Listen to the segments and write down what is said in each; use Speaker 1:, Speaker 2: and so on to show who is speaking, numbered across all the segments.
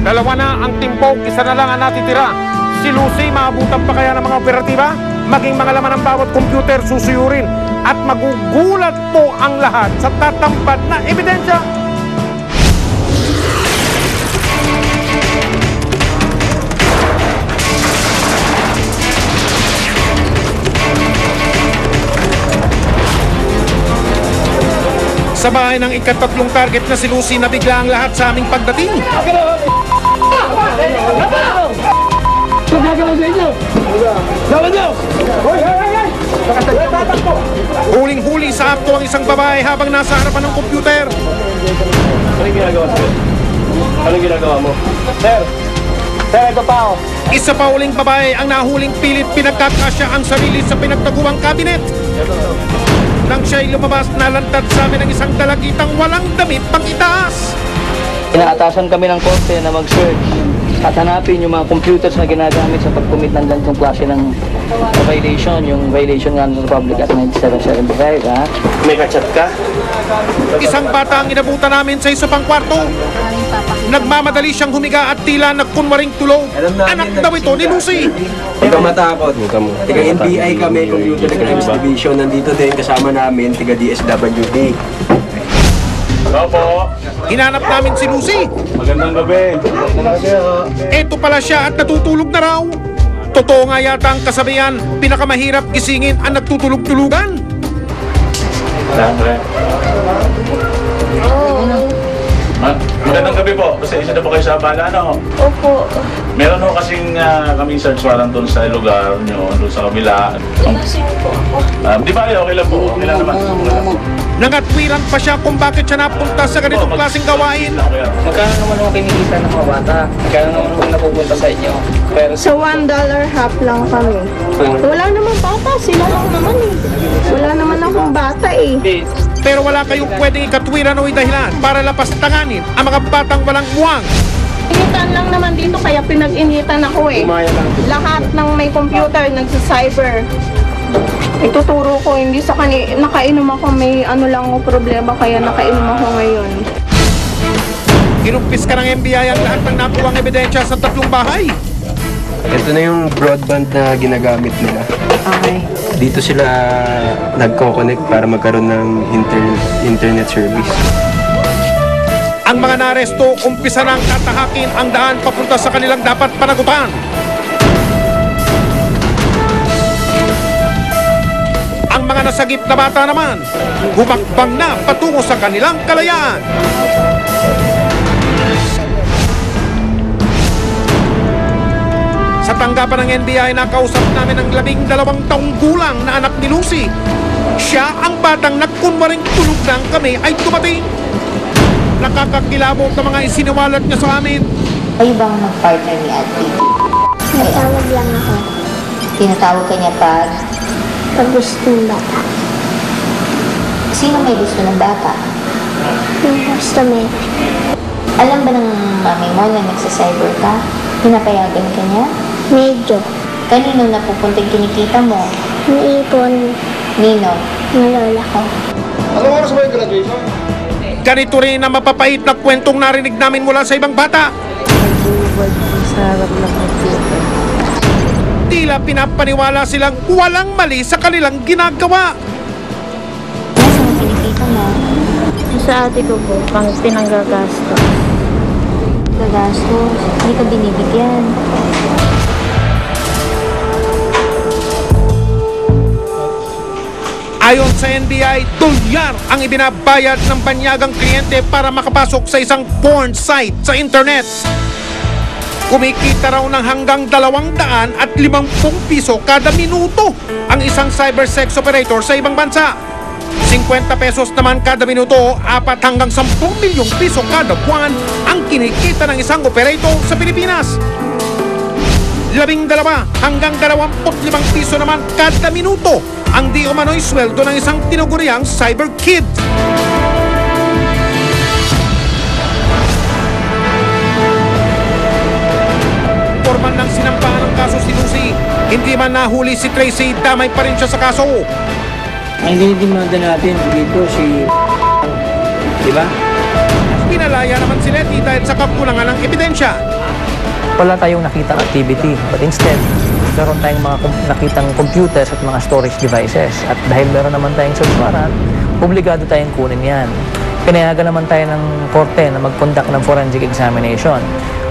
Speaker 1: Dalawa na ang timbog, isa na lang ang natitira. Si Lucy, maabutan pa kaya ng mga operatiba? Maging mga laman ng bawat computer susuyurin at magugulat po ang lahat sa tatampad na ebidensya. Sa bahay ng ikatatlong target na si Lucy, nabigla ang lahat sa aming pagdating. Huling-huli sa akto ang isang babae habang nasa harapan ng computer.
Speaker 2: Anong ginagawa sir? Anong ginagawa mo? Sir, ito pa ako.
Speaker 1: Isa pa uling babae ang nahuling pilit pinagkakasya ang sarili sa pinagtaguang kabinet. Nang siya'y lumabas, nalantad sa amin ang isang dalagitang walang damit pang itaas.
Speaker 3: Inaatasan kami ng korte na mag-search at hanapin yung mga computers na ginagamit sa pag-commit ng ganitong klase ng violation, yung Violation ng Republic Act 9775, ha?
Speaker 2: May kachat ka?
Speaker 1: Isang bata ang inabutan namin sa isa pang kwarto. Nagmamadali siyang humiga at tila nagkunwaring tulog. Anak daw ito ni Lucy.
Speaker 4: Huwag kang matakot. Tiga NBI kami, Computer Crimes Division. Nandito din kasama namin, tiga DSWD.
Speaker 2: Opo.
Speaker 1: Hinanap namin si Lucy.
Speaker 2: Magandang gabi.
Speaker 1: Eto pala siya at natutulog na raw. Totoo nga yata ang kasabihan, pinakamahirap gisingin ang nagtutulog-tulugan.
Speaker 2: Magandang gabi po. Pasensya na po kayo sa abala, no?
Speaker 5: Opo.
Speaker 2: Meron ho kasing kaming search warrant doon sa lugar nyo, doon sa kabila.
Speaker 5: Lasing po ako.
Speaker 2: Di ba okay lang po? Okay lang naman.
Speaker 1: Nangatwiran pa siya kung bakit siya napunta sa ganitong klaseng gawain.
Speaker 3: Magkano naman ang kinikita ng mga bata? Magkano naman ang napupunta sa inyo? Pero
Speaker 5: So $1 half lang kami. Wala naman bata, sila lang naman eh. Wala naman akong bata eh.
Speaker 1: Pero wala kayong pwedeng ikatwiran o idahilan para lapastanganin ang mga batang walang muwang.
Speaker 5: Initan lang naman dito kaya pinag-initan ako eh. Lahat ng may computer nagsa-cyber. Ituturo ko, hindi sa nakainom ako, may ano lang o problema kaya nakainom ako ngayon.
Speaker 1: Inumpis ka ng NBI ang lahat ng nakuwang ebidensya sa tatlong bahay.
Speaker 4: Ito na yung broadband na ginagamit nila.
Speaker 5: Okay.
Speaker 4: Dito sila nagko-connect para magkaroon ng internet service.
Speaker 1: Ang mga naresto, umpisa nang tatahakin ang daan papunta sa kanilang dapat panagutan. Ang mga nasagip na bata naman, humakbang na patungo sa kanilang kalayaan. Sa tanggapan ng NBI, nakausap namin ang 12 taong gulang na anak ni Lucy. Siya ang batang nagkunwaring tulog lang kami ay dumating. Nakakakilabot na mga isiniwalat niya sa amin.
Speaker 6: Kayo bang mag-partner ni Ate?
Speaker 7: Natawag lang ako
Speaker 6: Tinatawag ka niya pag
Speaker 7: pag gusto ng bata.
Speaker 6: sino may gusto ng bata?
Speaker 7: Yung customer,
Speaker 6: Alam ba ng mami mo na nagsa-cyber ka? Pinapayagan ka niya?
Speaker 7: medyo
Speaker 6: Kanino napupunta yung kinikita mo?
Speaker 7: naipon
Speaker 6: Nino?
Speaker 7: ng lola ko.
Speaker 1: Ganito rin ang mapapait na kwentong narinig namin mula sa ibang bata. Tila pinapaniwala silang walang mali sa kanilang ginagawa.
Speaker 6: Nasaan ang kinikita mo?
Speaker 5: Sa ate ko po, pang pinanggagastos.
Speaker 6: Gagastos. Hindi ka binibigyan.
Speaker 1: Ayon sa NBI, dolyar ang ibinabayad ng banyagang kliyente para makapasok sa isang porn site sa internet. Kumikita raw ng hanggang 250 piso kada minuto ang isang cyber sex operator sa ibang bansa. 50 pesos naman kada minuto, 4 hanggang 10 milyong piso kada buwan ang kinikita ng isang operator sa Pilipinas. 12 hanggang 25 piso naman kada minuto ang di umano'y sweldo ng isang tinuguriang cyber kid. Formal ng sinampahan ng kaso si Lucy. Hindi man nahuli si Tracy, damay pa rin siya sa kaso.
Speaker 3: ang dinidimanda natin dito si... Di ba?
Speaker 1: Pinalaya naman si Leti dahil sa kakulangan ng ebidensya.
Speaker 3: Wala tayong nakitang activity, but instead, meron tayong mga nakitang computers at mga storage devices. At dahil meron naman tayong search warrant, obligado tayong kunin yan. Pinayagan naman tayo ng korte na mag-conduct ng forensic examination.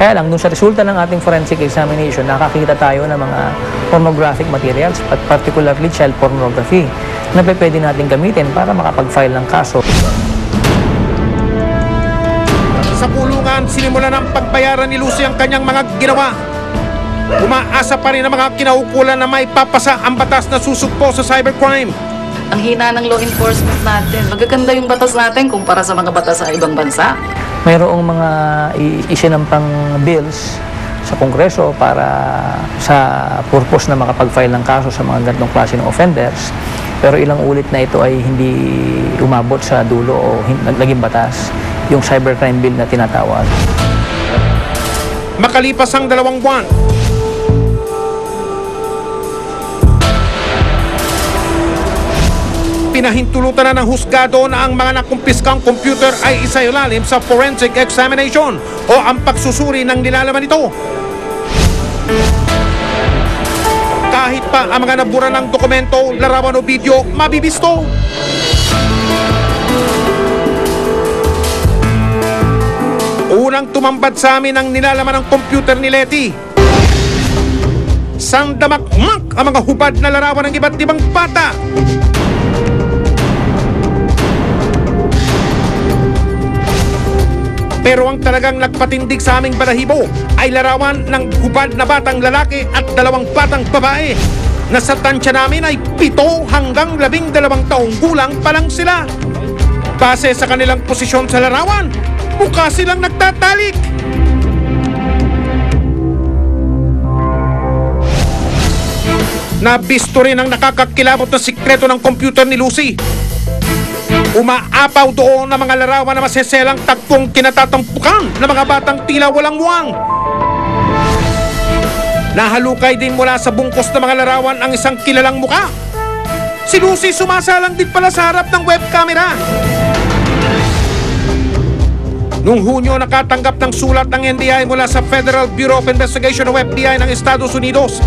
Speaker 3: Kaya lang, dun sa resulta ng ating forensic examination, nakakita tayo ng mga pornographic materials, at particularly child pornography, na pwede natin gamitin para makapag-file ng kaso.
Speaker 1: Sa pulungan, sinimulan ng pagbayaran ni Lucy ang kanyang mga ginawa. Umaasa pa rin ang mga kinaukulan na may papasa ang batas na susugpo sa cybercrime.
Speaker 8: Ang hina ng law enforcement natin. Magaganda yung batas natin kumpara sa mga batas sa ibang bansa.
Speaker 3: Mayroong mga isinampang bills sa Kongreso para sa purpose na makapag-file ng kaso sa mga ganitong klase ng offenders. Pero ilang ulit na ito ay hindi umabot sa dulo o naging batas, yung cybercrime bill na tinatawag.
Speaker 1: Makalipas ang 2 buwan, pinahintulutan na ng husgado na ang mga nakumpiskang computer ay isailalim sa forensic examination o ang pagsusuri ng nilalaman nito. Kahit pa ang mga nabura ng dokumento, larawan o video, mabibisto. Unang tumambad sa amin ang nilalaman ng computer ni Leti. Sandamakmak ang mga hubad na larawan ng iba't ibang bata. Pero ang talagang nagpatindig sa aming balahibo ay larawan ng hubad na batang lalaki at 2 batang babae na sa tansya namin ay 7 hanggang 12 taong gulang pa lang sila. Base sa kanilang posisyon sa larawan, mukha silang nagtatalik. Nabisto rin ang nakakakilabot na sikreto ng computer ni Lucy. Umaapaw doon ang mga larawan na maseselang tagpong kinatatampukan ng mga batang tila walang muwang. Nahalukay din mula sa bungkos ng mga larawan ang isang kilalang muka. Si Lucy sumasalang din pala sa harap ng web camera. Noong Hunyo, nakatanggap ng sulat ng NBI mula sa Federal Bureau of Investigation o FBI ng Estados Unidos.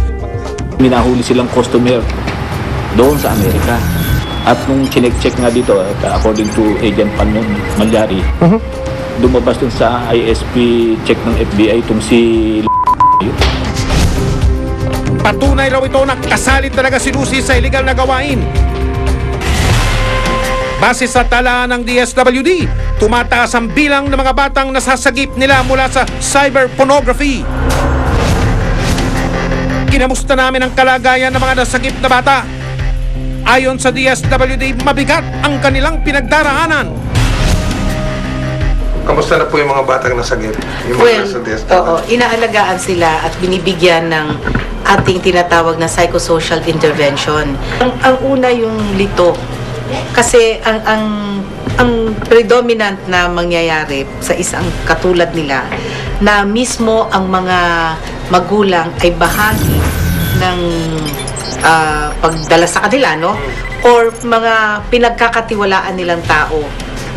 Speaker 9: Minahuli silang customer doon sa Amerika. At nung chinek-check nga dito, according to Agent Panon Malyari, lumabas dun sa ISP check ng FBI itong si
Speaker 1: Patunay raw ito na kasali talaga si Lucy sa illegal na gawain. Base sa talaan ng DSWD, tumataas ang bilang ng mga batang nasasagip nila mula sa cyber pornography. Kinamusta namin ang kalagayan ng mga nasagip na bata. Ayon sa DSWD, mabigat ang kanilang pinagdaraanan.
Speaker 10: Kamusta na po yung mga batang nasagip?
Speaker 8: Inaalagaan sila at binibigyan ng ating tinatawag na psychosocial intervention. Ang una yung lito. Kasi ang predominant na mangyayari sa isang katulad nila na mismo ang mga magulang ay bahagi ng pagdala sa kanila, no? Or mga pinagkakatiwalaan nilang tao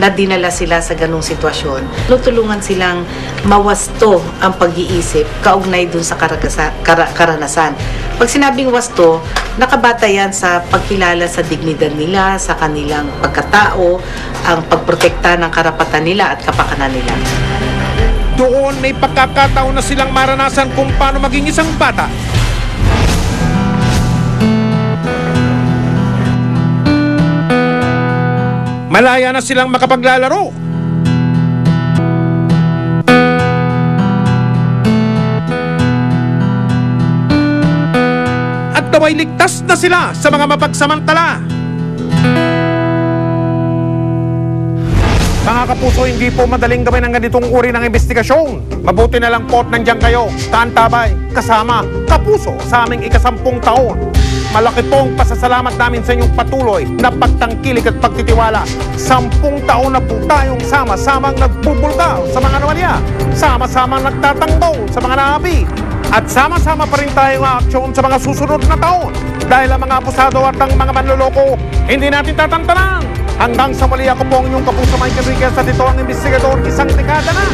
Speaker 8: na dinala sila sa ganung sitwasyon. Tutulungan silang mawasto ang pag-iisip kaugnay dun sa karanasan. Pag sinabing wasto, nakabata yan sa pagkilala sa dignidad nila, sa kanilang pagkatao, ang pagprotekta ng karapatan nila at kapakanan nila.
Speaker 1: Doon may pagkakataon na silang maranasan kung paano maging isang bata. Malaya na silang makapaglalaro. At naway ligtas na sila sa mga mapagsamantala. Mga kapuso, hindi po madaling gawin ang ganitong uri ng investigasyon. Mabuti na lang po't nandiyan kayo, taantabay, kasama, kapuso sa aming 10 taon. Malaki pong pasasalamat namin sa inyong patuloy na pagtangkilik at pagtitiwala. 10 taon na po tayong sama-samang nagbubulga sa mga anomalya, sama-samang nagtatanggol sa mga naapi, at sama-sama pa rin tayong aaksyon sa mga susunod na taon. Dahil ang mga abusado at ang mga manloloko, hindi natin tatantanan. Hanggang sa muli, ako po ang inyong kapuso Mike Enriquez at ito ang investigador, isang dekada na